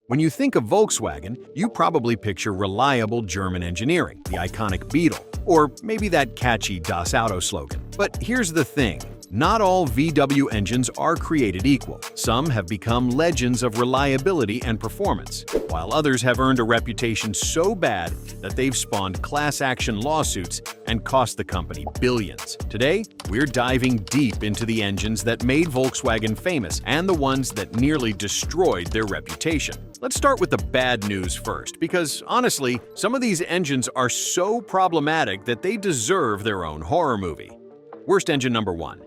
When you think of Volkswagen, you probably picture reliable German engineering, the iconic Beetle, or maybe that catchy Das Auto slogan. But here's the thing. Not all VW engines are created equal. Some have become legends of reliability and performance, while others have earned a reputation so bad that they've spawned class action lawsuits and cost the company billions. Today, we're diving deep into the engines that made Volkswagen famous and the ones that nearly destroyed their reputation. Let's start with the bad news first, because honestly, some of these engines are so problematic that they deserve their own horror movie. Worst engine number 1.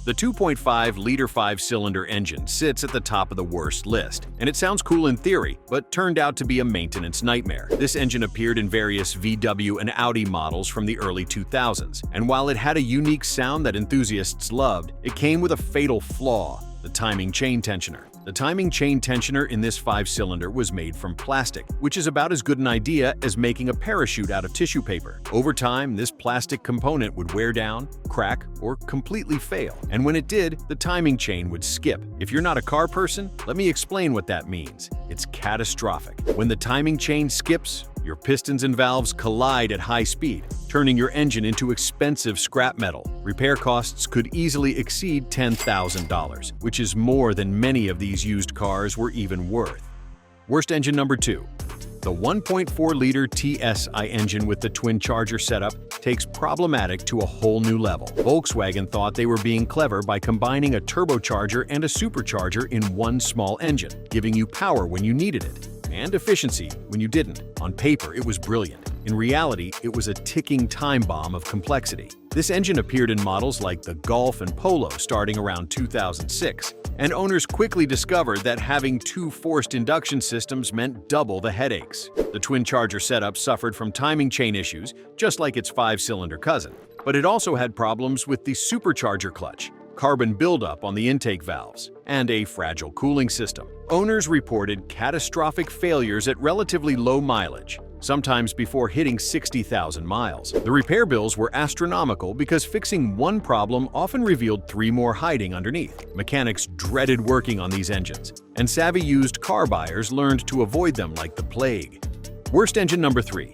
The 2.5-liter 5-cylinder engine sits at the top of the worst list, and it sounds cool in theory, but turned out to be a maintenance nightmare. This engine appeared in various VW and Audi models from the early 2000s, and while it had a unique sound that enthusiasts loved, it came with a fatal flaw: the timing chain tensioner. The timing chain tensioner in this 5-cylinder was made from plastic, which is about as good an idea as making a parachute out of tissue paper. Over time, this plastic component would wear down, crack, or completely fail. And when it did, the timing chain would skip. If you're not a car person, let me explain what that means. It's catastrophic. When the timing chain skips, your pistons and valves collide at high speed, turning your engine into expensive scrap metal. Repair costs could easily exceed $10,000, which is more than many of these used cars were even worth. Worst engine number 2. The 1.4-liter TSI engine with the Twincharger setup takes problematic to a whole new level. Volkswagen thought they were being clever by combining a turbocharger and a supercharger in one small engine, giving you power when you needed it, and efficiency when you didn't. On paper, it was brilliant. In reality, it was a ticking time bomb of complexity. This engine appeared in models like the Golf and Polo starting around 2006, and owners quickly discovered that having two forced induction systems meant double the headaches. The Twincharger setup suffered from timing chain issues, just like its 5-cylinder cousin, but it also had problems with the supercharger clutch, carbon buildup on the intake valves, and a fragile cooling system. Owners reported catastrophic failures at relatively low mileage, sometimes before hitting 60,000 miles. The repair bills were astronomical because fixing one problem often revealed 3 more hiding underneath. Mechanics dreaded working on these engines, and savvy used car buyers learned to avoid them like the plague. Worst engine number 3.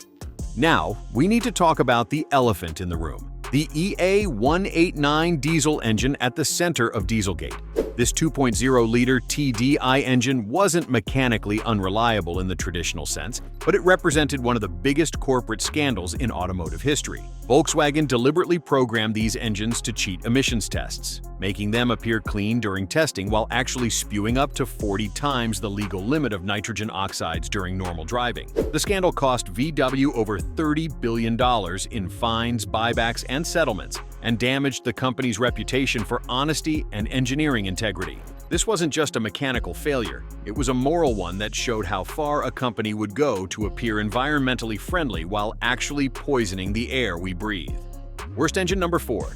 Now, we need to talk about the elephant in the room: the EA189 diesel engine at the center of Dieselgate. This 2.0-liter TDI engine wasn't mechanically unreliable in the traditional sense, but it represented one of the biggest corporate scandals in automotive history. Volkswagen deliberately programmed these engines to cheat emissions tests, making them appear clean during testing while actually spewing up to 40 times the legal limit of nitrogen oxides during normal driving. The scandal cost VW over $30 billion in fines, buybacks, and settlements, and damaged the company's reputation for honesty and engineering integrity. This wasn't just a mechanical failure, it was a moral one that showed how far a company would go to appear environmentally friendly while actually poisoning the air we breathe. Worst engine number 4.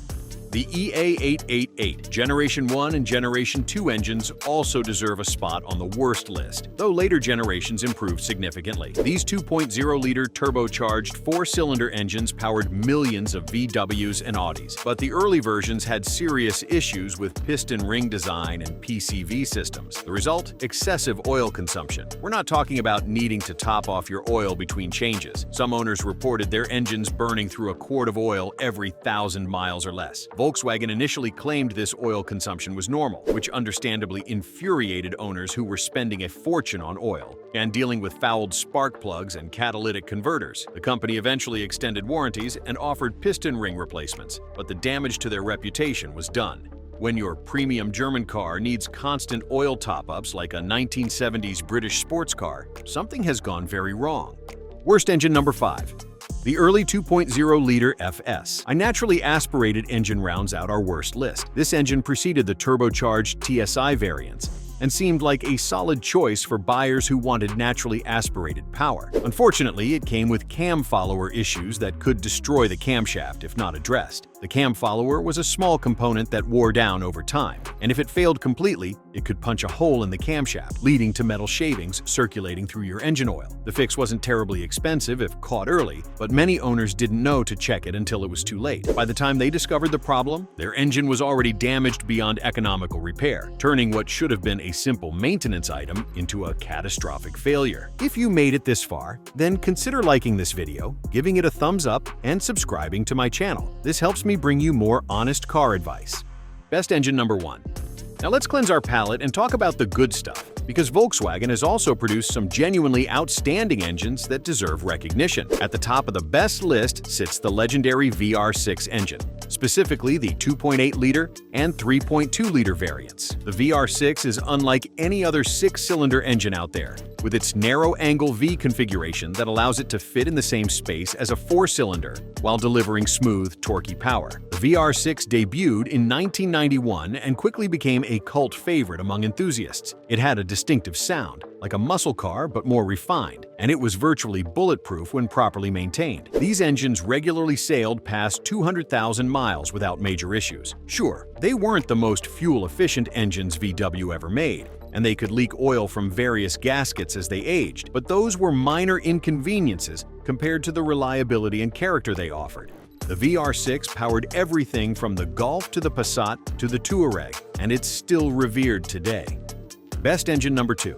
The EA888 Generation 1 and Generation 2 engines also deserve a spot on the worst list, though later generations improved significantly. These 2.0-liter turbocharged 4-cylinder engines powered millions of VWs and Audis, but the early versions had serious issues with piston ring design and PCV systems. The result? Excessive oil consumption. We're not talking about needing to top off your oil between changes. Some owners reported their engines burning through a quart of oil every 1,000 miles or less. Volkswagen initially claimed this oil consumption was normal, which understandably infuriated owners who were spending a fortune on oil and dealing with fouled spark plugs and catalytic converters. The company eventually extended warranties and offered piston ring replacements, but the damage to their reputation was done. When your premium German car needs constant oil top-ups like a 1970s British sports car, something has gone very wrong. Worst engine number 5. The early 2.0-liter FS. A naturally aspirated engine rounds out our worst list. This engine preceded the turbocharged TSI variants and seemed like a solid choice for buyers who wanted naturally aspirated power. Unfortunately, it came with cam follower issues that could destroy the camshaft if not addressed. The cam follower was a small component that wore down over time, and if it failed completely, it could punch a hole in the camshaft, leading to metal shavings circulating through your engine oil. The fix wasn't terribly expensive if caught early, but many owners didn't know to check it until it was too late. By the time they discovered the problem, their engine was already damaged beyond economical repair, turning what should have been a simple maintenance item into a catastrophic failure. If you made it this far, then consider liking this video, giving it a thumbs up, and subscribing to my channel. This helps me bring you more honest car advice. Best engine number 1. Now let's cleanse our palate and talk about the good stuff, because Volkswagen has also produced some genuinely outstanding engines that deserve recognition. At the top of the best list sits the legendary VR6 engine, specifically the 2.8-liter and 3.2-liter variants. The VR6 is unlike any other 6-cylinder engine out there, with its narrow-angle V configuration that allows it to fit in the same space as a 4-cylinder while delivering smooth, torquey power. The VR6 debuted in 1991 and quickly became a cult favorite among enthusiasts. It had a distinctive sound, like a muscle car but more refined, and it was virtually bulletproof when properly maintained. These engines regularly sailed past 200,000 miles without major issues. Sure, they weren't the most fuel-efficient engines VW ever made, and they could leak oil from various gaskets as they aged, but those were minor inconveniences compared to the reliability and character they offered. The VR6 powered everything from the Golf to the Passat to the Touareg, and it's still revered today. Best engine number 2.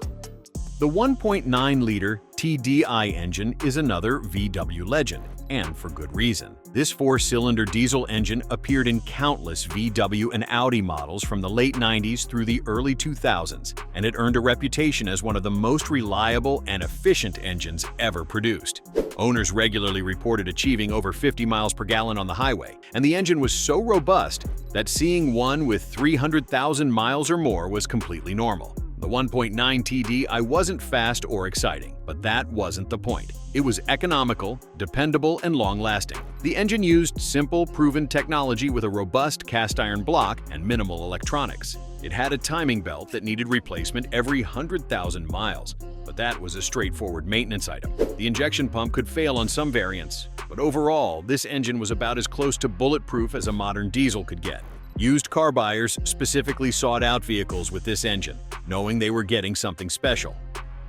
The 1.9-liter TDI engine is another VW legend, and for good reason. This 4-cylinder diesel engine appeared in countless VW and Audi models from the late 90s through the early 2000s, and it earned a reputation as one of the most reliable and efficient engines ever produced. Owners regularly reported achieving over 50 miles per gallon on the highway, and the engine was so robust that seeing one with 300,000 miles or more was completely normal. The 1.9 TDI wasn't fast or exciting, but that wasn't the point. It was economical, dependable, and long-lasting. The engine used simple, proven technology with a robust cast-iron block and minimal electronics. It had a timing belt that needed replacement every 100,000 miles, but that was a straightforward maintenance item. The injection pump could fail on some variants, but overall, this engine was about as close to bulletproof as a modern diesel could get. Used car buyers specifically sought out vehicles with this engine, knowing they were getting something special.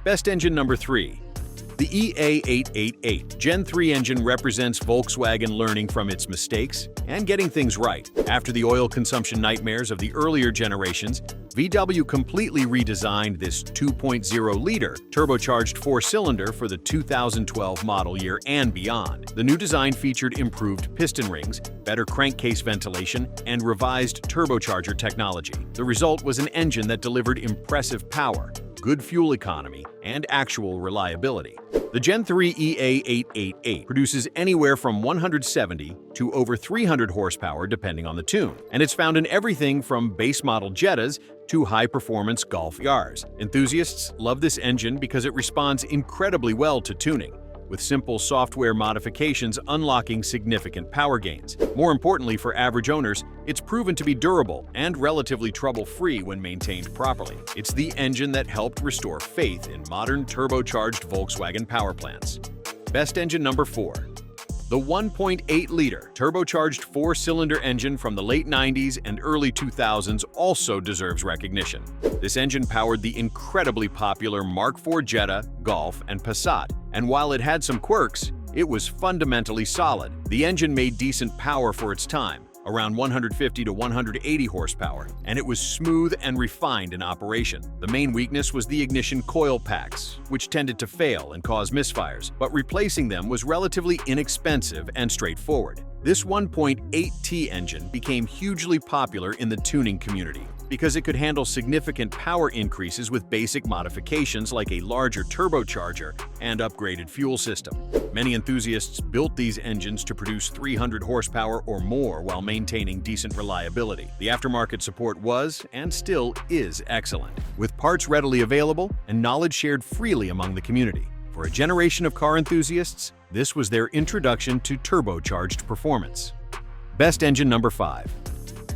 Best engine number 3. The EA888 Gen 3 engine represents Volkswagen learning from its mistakes and getting things right. After the oil consumption nightmares of the earlier generations, VW completely redesigned this 2.0-liter turbocharged 4-cylinder for the 2012 model year and beyond. The new design featured improved piston rings, better crankcase ventilation, and revised turbocharger technology. The result was an engine that delivered impressive power, good fuel economy, and actual reliability. The Gen 3 EA888 produces anywhere from 170 to over 300 horsepower depending on the tune, and it's found in everything from base model Jettas to high-performance Golf Rs. Enthusiasts love this engine because it responds incredibly well to tuning, with simple software modifications unlocking significant power gains. More importantly for average owners, it's proven to be durable and relatively trouble-free when maintained properly. It's the engine that helped restore faith in modern turbocharged Volkswagen power plants. Best engine number 4. The 1.8-liter turbocharged 4-cylinder engine from the late 90s and early 2000s also deserves recognition. This engine powered the incredibly popular Mark IV Jetta, Golf, and Passat, and while it had some quirks, it was fundamentally solid. The engine made decent power for its time, around 150 to 180 horsepower, and it was smooth and refined in operation. The main weakness was the ignition coil packs, which tended to fail and cause misfires, but replacing them was relatively inexpensive and straightforward. This 1.8T engine became hugely popular in the tuning community because it could handle significant power increases with basic modifications like a larger turbocharger and upgraded fuel system. Many enthusiasts built these engines to produce 300 horsepower or more while maintaining decent reliability. The aftermarket support was, and still is, excellent, with parts readily available and knowledge shared freely among the community. For a generation of car enthusiasts, this was their introduction to turbocharged performance. Best engine number 5.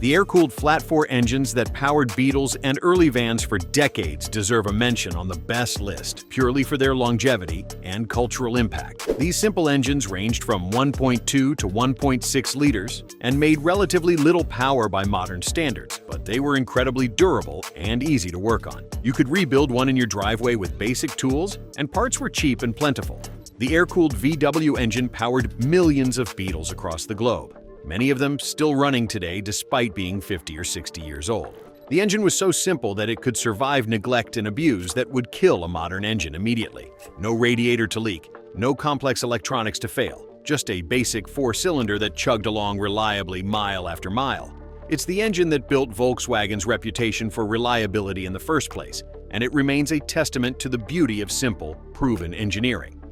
The air-cooled flat-4 engines that powered Beetles and early vans for decades deserve a mention on the best list, purely for their longevity and cultural impact. These simple engines ranged from 1.2 to 1.6 liters and made relatively little power by modern standards, but they were incredibly durable and easy to work on. You could rebuild one in your driveway with basic tools, and parts were cheap and plentiful. The air-cooled VW engine powered millions of Beetles across the globe, many of them still running today despite being 50 or 60 years old. The engine was so simple that it could survive neglect and abuse that would kill a modern engine immediately. No radiator to leak, no complex electronics to fail, just a basic four-cylinder that chugged along reliably mile after mile. It's the engine that built Volkswagen's reputation for reliability in the first place, and it remains a testament to the beauty of simple, proven engineering.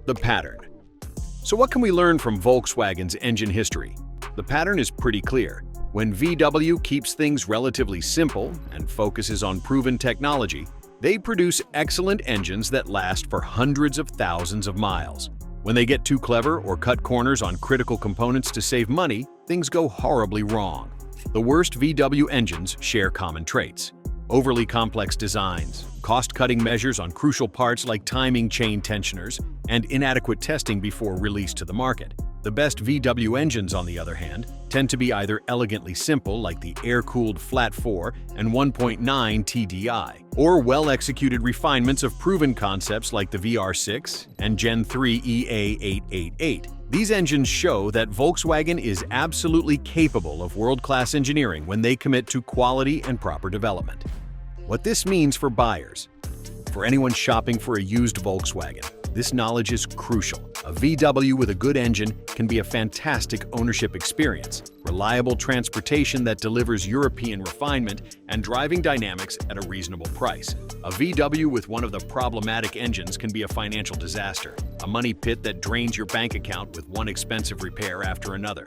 The pattern. So what can we learn from Volkswagen's engine history? The pattern is pretty clear. When VW keeps things relatively simple and focuses on proven technology, they produce excellent engines that last for hundreds of thousands of miles. When they get too clever or cut corners on critical components to save money, things go horribly wrong. The worst VW engines share common traits: overly complex designs, cost-cutting measures on crucial parts like timing chain tensioners, and inadequate testing before release to the market. The best VW engines, on the other hand, tend to be either elegantly simple, like the air-cooled flat-4 and 1.9 TDI, or well-executed refinements of proven concepts like the VR6 and Gen 3 EA888. These engines show that Volkswagen is absolutely capable of world-class engineering when they commit to quality and proper development. What this means for buyers. For anyone shopping for a used Volkswagen, this knowledge is crucial. A VW with a good engine can be a fantastic ownership experience, reliable transportation that delivers European refinement, and driving dynamics at a reasonable price. A VW with one of the problematic engines can be a financial disaster, a money pit that drains your bank account with one expensive repair after another.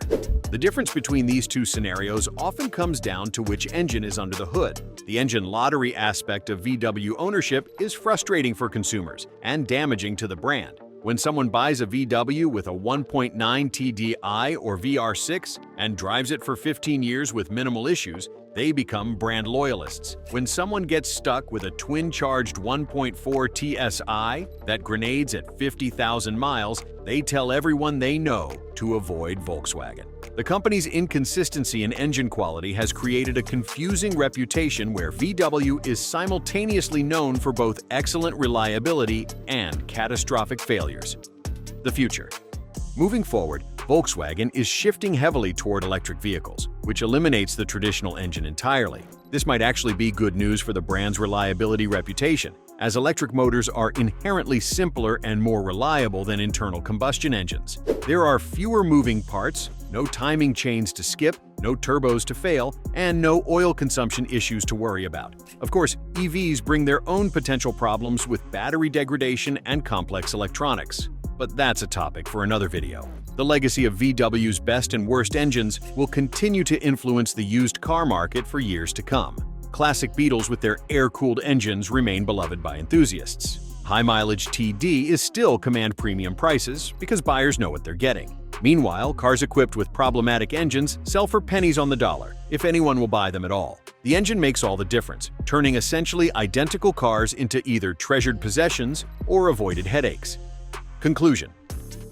The difference between these two scenarios often comes down to which engine is under the hood. The engine lottery aspect of VW ownership is frustrating for consumers and damaging to the brand. When someone buys a VW with a 1.9 TDI or VR6 and drives it for 15 years with minimal issues, they become brand loyalists. When someone gets stuck with a twin-charged 1.4 TSI that grenades at 50,000 miles, they tell everyone they know to avoid Volkswagen. The company's inconsistency in engine quality has created a confusing reputation where VW is simultaneously known for both excellent reliability and catastrophic failures. The future. Moving forward, Volkswagen is shifting heavily toward electric vehicles, which eliminates the traditional engine entirely. This might actually be good news for the brand's reliability reputation, as electric motors are inherently simpler and more reliable than internal combustion engines. There are fewer moving parts, no timing chains to skip, no turbos to fail, and no oil consumption issues to worry about. Of course, EVs bring their own potential problems with battery degradation and complex electronics. But that's a topic for another video. The legacy of VW's best and worst engines will continue to influence the used car market for years to come. Classic Beetles with their air-cooled engines remain beloved by enthusiasts. High-mileage TD still command premium prices because buyers know what they're getting. Meanwhile, cars equipped with problematic engines sell for pennies on the dollar, if anyone will buy them at all. The engine makes all the difference, turning essentially identical cars into either treasured possessions or avoided headaches. Conclusion.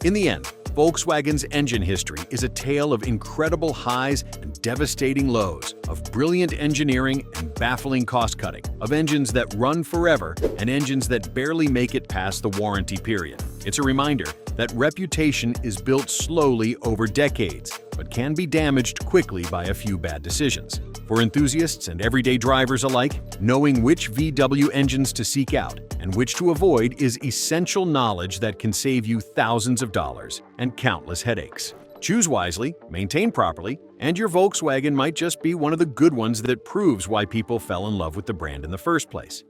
In the end, Volkswagen's engine history is a tale of incredible highs and devastating lows, of brilliant engineering and baffling cost-cutting, of engines that run forever and engines that barely make it past the warranty period. It's a reminder that reputation is built slowly over decades, but can be damaged quickly by a few bad decisions. For enthusiasts and everyday drivers alike, knowing which VW engines to seek out and which to avoid is essential knowledge that can save you thousands of dollars and countless headaches. Choose wisely, maintain properly, and your Volkswagen might just be one of the good ones that proves why people fell in love with the brand in the first place.